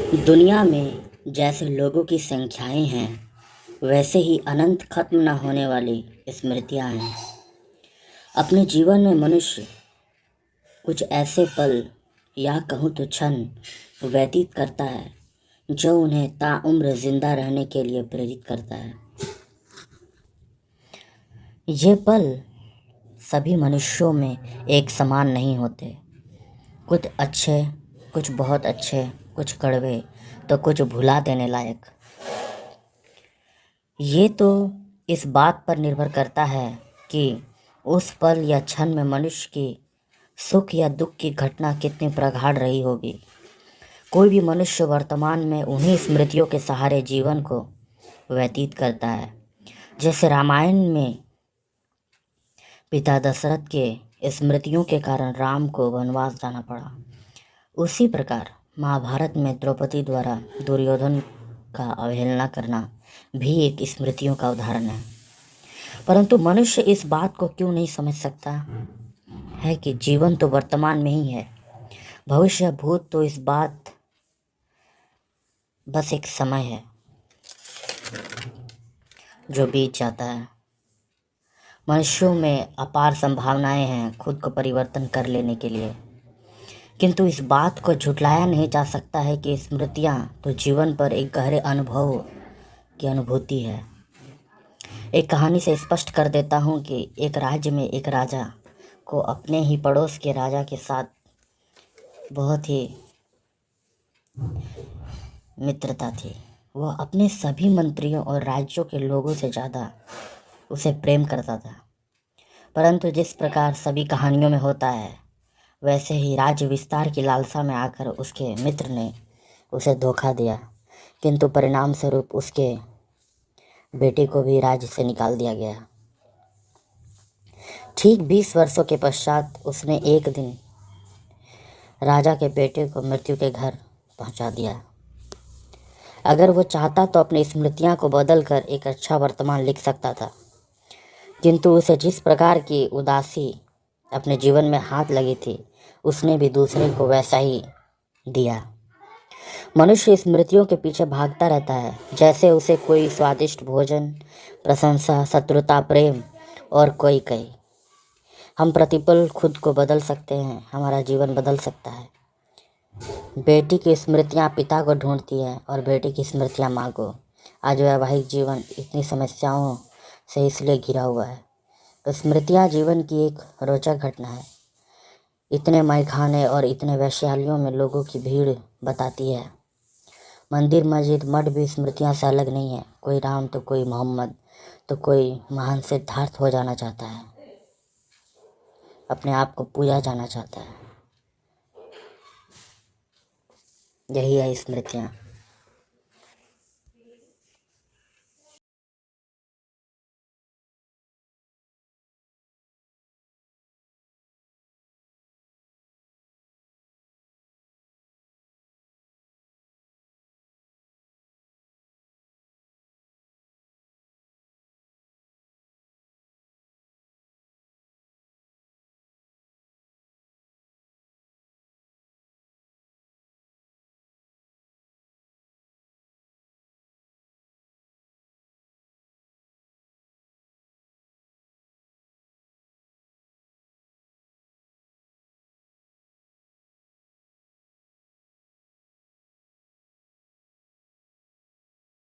दुनिया में जैसे लोगों की संख्याएं हैं, वैसे ही अनंत खत्म न होने वाली स्मृतियां हैं। अपने जीवन में मनुष्य कुछ ऐसे पल या कहूँ तो क्षण व्यतीत करता है जो उन्हें ताउम्र जिंदा रहने के लिए प्रेरित करता है। ये पल सभी मनुष्यों में एक समान नहीं होते। कुछ अच्छे, कुछ बहुत अच्छे, कुछ कड़वे, तो कुछ भुला देने लायक। ये तो इस बात पर निर्भर करता है कि उस पल या क्षण में मनुष्य की सुख या दुख की घटना कितनी प्रगाढ़ रही होगी। कोई भी मनुष्य वर्तमान में उन्हीं स्मृतियों के सहारे जीवन को व्यतीत करता है। जैसे रामायण में पिता दशरथ के स्मृतियों के कारण राम को वनवास जाना पड़ा, उसी प्रकार महाभारत में द्रौपदी द्वारा दुर्योधन का अवहेलना करना भी एक स्मृतियों का उदाहरण है। परंतु मनुष्य इस बात को क्यों नहीं समझ सकता है कि जीवन तो वर्तमान में ही है। भविष्य भूत तो इस बात बस एक समय है जो बीत जाता है। मनुष्यों में अपार संभावनाएं हैं खुद को परिवर्तन कर लेने के लिए, किंतु इस बात को झुटलाया नहीं जा सकता है कि स्मृतियां तो जीवन पर एक गहरे अनुभव की अनुभूति है। एक कहानी से स्पष्ट कर देता हूँ कि एक राज्य में एक राजा को अपने ही पड़ोस के राजा के साथ बहुत ही मित्रता थी। वह अपने सभी मंत्रियों और राज्यों के लोगों से ज़्यादा उसे प्रेम करता था। परंतु जिस प्रकार सभी कहानियों में होता है, वैसे ही राज्य विस्तार की लालसा में आकर उसके मित्र ने उसे धोखा दिया, किंतु परिणाम स्वरूप उसके बेटे को भी राज्य से निकाल दिया गया। ठीक 20 वर्षों के पश्चात उसने एक दिन राजा के बेटे को मृत्यु के घर पहुंचा दिया। अगर वो चाहता तो अपनी स्मृतियां को बदल कर एक अच्छा वर्तमान लिख सकता था, किंतु उसे जिस प्रकार की उदासी अपने जीवन में हाथ लगी थी, उसने भी दूसरे को वैसा ही दिया। मनुष्य स्मृतियों के पीछे भागता रहता है, जैसे उसे कोई स्वादिष्ट भोजन, प्रशंसा, शत्रुता, प्रेम और कोई कहे। हम प्रतिपल खुद को बदल सकते हैं, हमारा जीवन बदल सकता है। बेटी की स्मृतियां पिता को ढूंढती है और बेटी की स्मृतियां माँ को। आज वैवाहिक जीवन इतनी समस्याओं से इसलिए घिरा हुआ है। तो स्मृतियां जीवन की एक रोचक घटना है। इतने मैखाने और इतने वैश्यालयों में लोगों की भीड़ बताती है। मंदिर, मस्जिद, मठ भी स्मृतियां से अलग नहीं है। कोई राम तो कोई मोहम्मद तो कोई महान सिद्धार्थ हो जाना चाहता है, अपने आप को पूजा जाना चाहता है। यही है स्मृतियां।